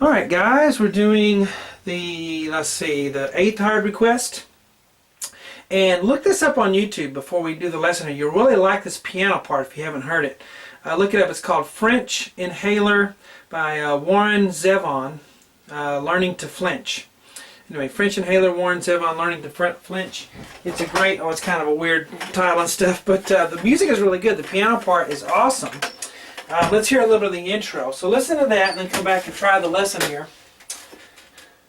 Alright guys, we're doing the 8th hard request. And look this up on YouTube before we do the lesson here. You'll really like this piano part if you haven't heard it. Look it up. It's called French Inhaler by Warren Zevon, Learning to Flinch. Anyway, French Inhaler, Warren Zevon, Learning to Flinch. It's a great, it's kind of a weird title and stuff, but the music is really good. The piano part is awesome. Let's hear a little bit of the intro. So listen to that and then come back and try the lesson here.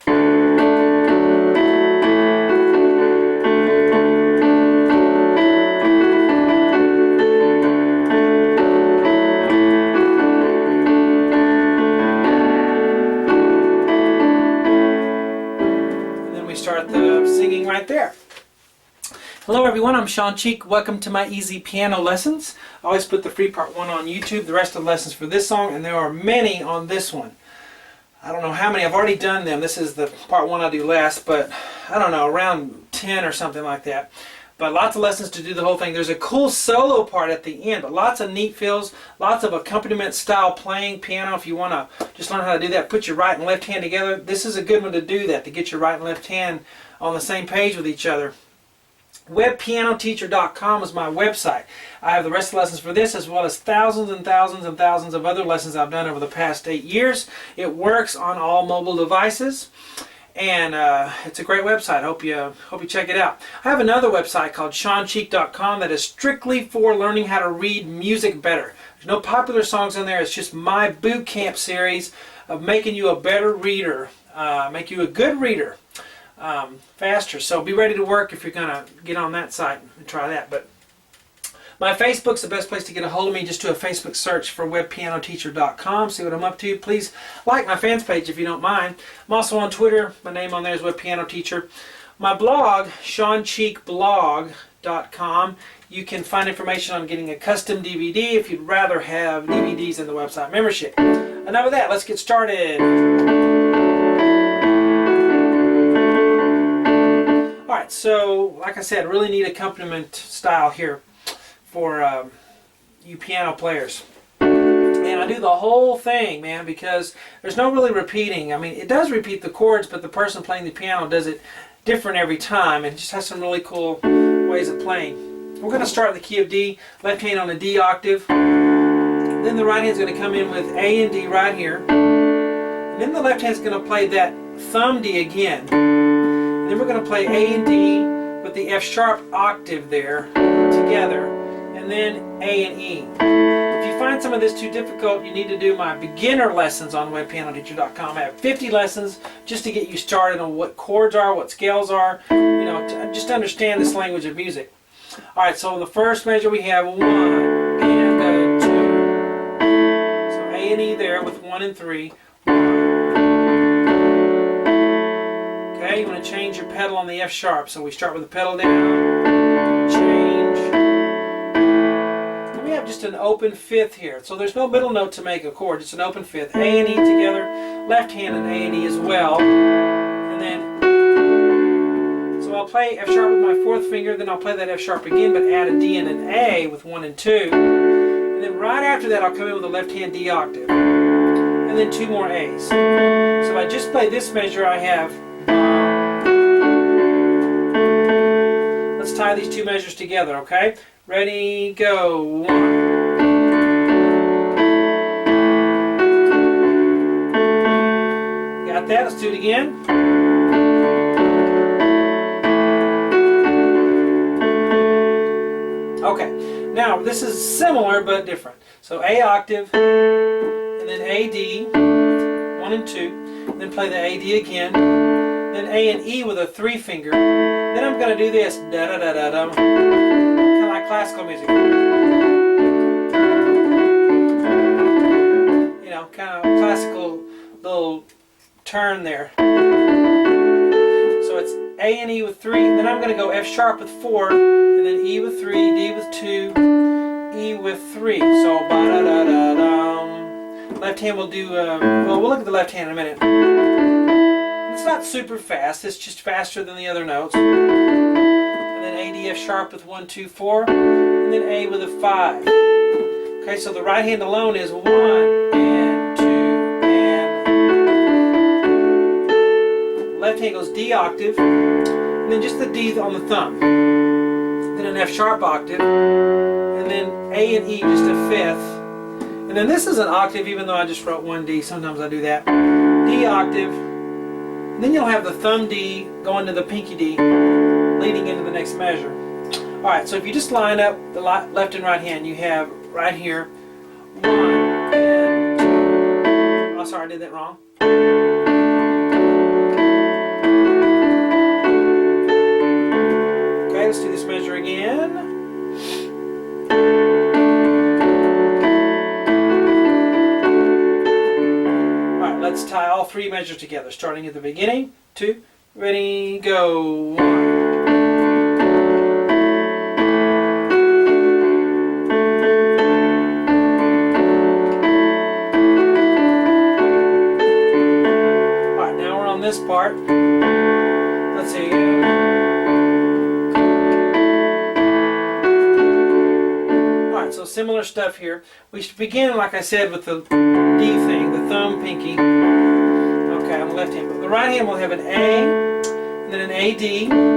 And then we start the singing right there. Hello everyone, I'm Shawn. Welcome to my easy piano lessons. I always put the free part 1 on YouTube, the rest of the lessons for this song, and there are many on this one. I don't know how many, I've already done them. This is the part 1 I'll do last, but I don't know, around 10 or something like that. But lots of lessons to do the whole thing. There's a cool solo part at the end, but lots of neat fills, lots of accompaniment style playing piano. If you want to just learn how to do that, put your right and left hand together. This is a good one to do that, to get your right and left hand on the same page with each other. Webpianoteacher.com is my website. I have the rest of the lessons for this, as well as thousands and thousands and thousands of other lessons I've done over the past 8 years. It works on all mobile devices, and it's a great website. Hope you check it out. I have another website called ShawnCheek.com that is strictly for learning how to read music better. There's no popular songs on there. It's just my boot camp series of making you a better reader, make you a good reader. Faster. So be ready to work if you're going to get on that site and try that. But my Facebook's the best place to get a hold of me. Just do a Facebook search for webpianoteacher.com. See what I'm up to. Please like my fans page if you don't mind. I'm also on Twitter. My name on there is webpianoteacher. My blog, ShawnCheekblog.com. You can find information on getting a custom DVD if you'd rather have DVDs in the website membership. Enough of that. Let's get started. Alright, so like I said, really neat accompaniment style here for you piano players. And I do the whole thing, man, because there's no really repeating. I mean, it does repeat the chords, but the person playing the piano does it different every time, and just has some really cool ways of playing. We're going to start in the key of D, left hand on a D octave. Then the right hand's going to come in with A and D right here. And then the left hand's going to play that thumb D again. Then we're going to play A and D with the F sharp octave there together, and then A and E. If you find some of this too difficult, you need to do my beginner lessons on webpianoteacher.com. I have 50 lessons just to get you started on what chords are, what scales are, to just understand this language of music. Alright, so in the first measure we have 1 and 2. So A and E there with 1 and 3. Okay, you want to change your pedal on the F sharp. So we start with the pedal down, change. And we have just an open fifth here. So there's no middle note to make a chord, it's an open fifth. A and E together, left hand and A and E as well. And then, so I'll play F sharp with my 4th finger, then I'll play that F sharp again, but add a D and an A with 1 and 2. And then right after that, I'll come in with a left hand D octave. And then 2 more A's. So if I just play this measure, I have. Let's tie these 2 measures together, okay? Ready, go. 1. Got that? Let's do it again. Okay, now this is similar but different. So A octave, and then A D, 1 and 2, then play the A D again, then A and E with a 3 finger. Then I'm going to do this, da da da da da, kind of like classical music. Kind of classical little turn there. So it's A and E with 3, then I'm going to go F sharp with 4, and then E with 3, D with 2, E with 3. So ba da da da dum. Left hand will do. Well, we'll look at the left hand in a minute. It's not super fast. It's just faster than the other notes. And then A, D, F sharp with 1, 2, 4, and then A with a 5. Okay, so the right hand alone is 1 and 2 and hand goes D octave, and then just the D on the thumb. Then an F sharp octave, and then A and E just a fifth. And then this is an octave, even though I just wrote one D. Sometimes I do that. D octave. And then you'll have the thumb D going to the pinky D, leading into the next measure. Alright, so if you just line up the left and right hand, you have right here 1 and 2. Oh, sorry, I did that wrong. Okay, let's do this measure again. Alright, let's tie all three measures together, starting at the beginning. 2, ready, go. 1. This part, let's see. Alright, so similar stuff here. We should begin, like I said, with the D thing, the thumb, pinky. Okay, on the left hand. But the right hand will have an A, and then an AD,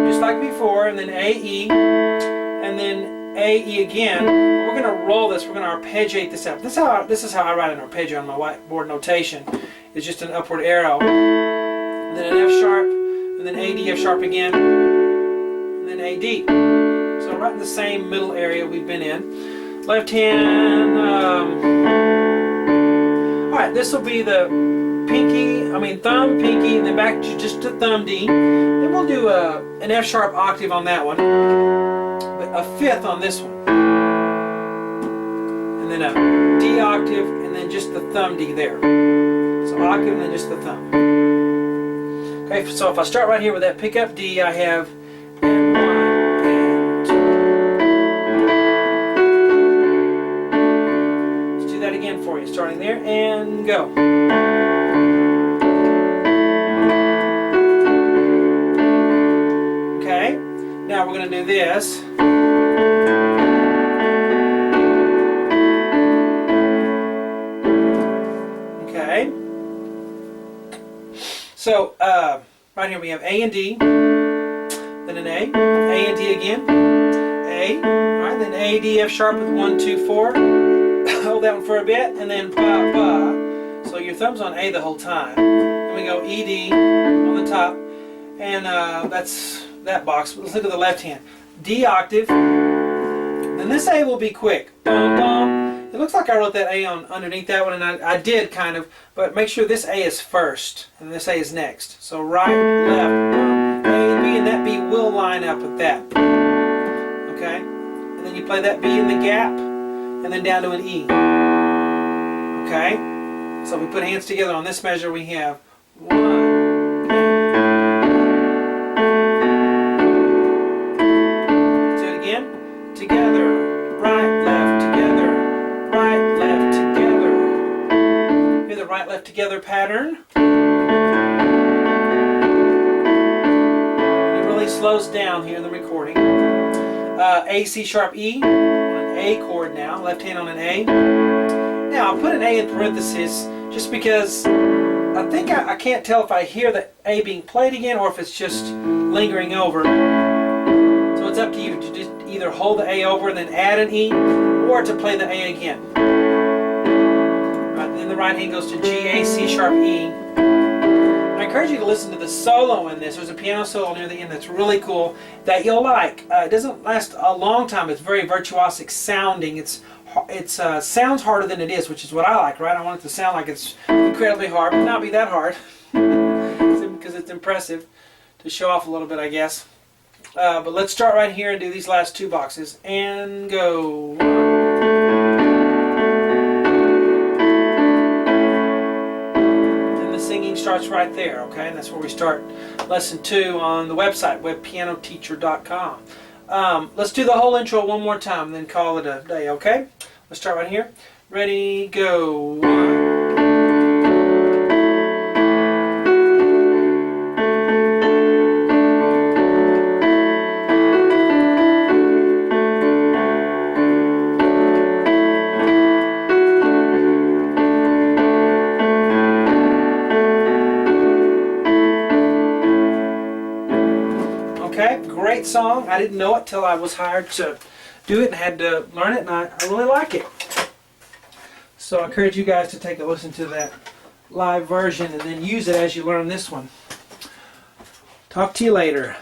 just like before, and then AE, and then AE again. We're going to roll this. We're going to arpeggiate this out. This is how I write an arpeggio on my whiteboard notation. It's just an upward arrow. And then an F sharp, and then AD, F sharp again, and then AD. So right in the same middle area we've been in. Left hand, alright, this will be the thumb, pinky, and then back to just the thumb D. Then we'll do an F sharp octave on that one, but a fifth on this one. And then a D octave, and then just the thumb D there. So octave, and then just the thumb. Okay, so if I start right here with that pickup D, I have and 1 and 2. Let's do that again for you, starting there and go. Okay, now we're going to do this. Okay. So, right here we have A and D, then an A and D again, A, alright, then A, D, F sharp with 1, 2, 4, hold that one for a bit, and then pa, pa, so your thumb's on A the whole time. Then we go E, D on the top, and that's that box. Let's look at the left hand. D octave, then this A will be quick, bum, bum. It looks like I wrote that A on underneath that one, and I did kind of, but make sure this A is first, and this A is next. So right, left, A and B, and that B will line up with that. Okay? And then you play that B in the gap, and then down to an E. Okay? So we put hands together on this measure, we have 1. Let's do it again. Together, right, left, together. Right, left, together. Here's the right, left, together pattern. It really slows down here in the recording. A, C sharp, E, on an A chord now, left hand on an A. Now, I'll put an A in parentheses just because I think I can't tell if I hear the A being played again or if it's just lingering over. So it's up to you to just either hold the A over and then add an E, or to play the A again. Right, then the right hand goes to G, A, C sharp, E. I encourage you to listen to the solo in this. There's a piano solo near the end that's really cool that you'll like. It doesn't last a long time. It's very virtuosic sounding. It sounds harder than it is, which is what I like, right? I want it to sound like it's incredibly hard, but not be that hard because it's impressive to show off a little bit, I guess. But let's start right here and do these last two boxes and go. And the singing starts right there, okay? And that's where we start lesson 2 on the website, webpianoteacher.com. Let's do the whole intro one more time and then call it a day, okay? Let's start right here. Ready, go. 1. Okay, great song. I didn't know it till I was hired to do it and had to learn it, and I really like it. So I encourage you guys to take a listen to that live version and then use it as you learn this one. Talk to you later.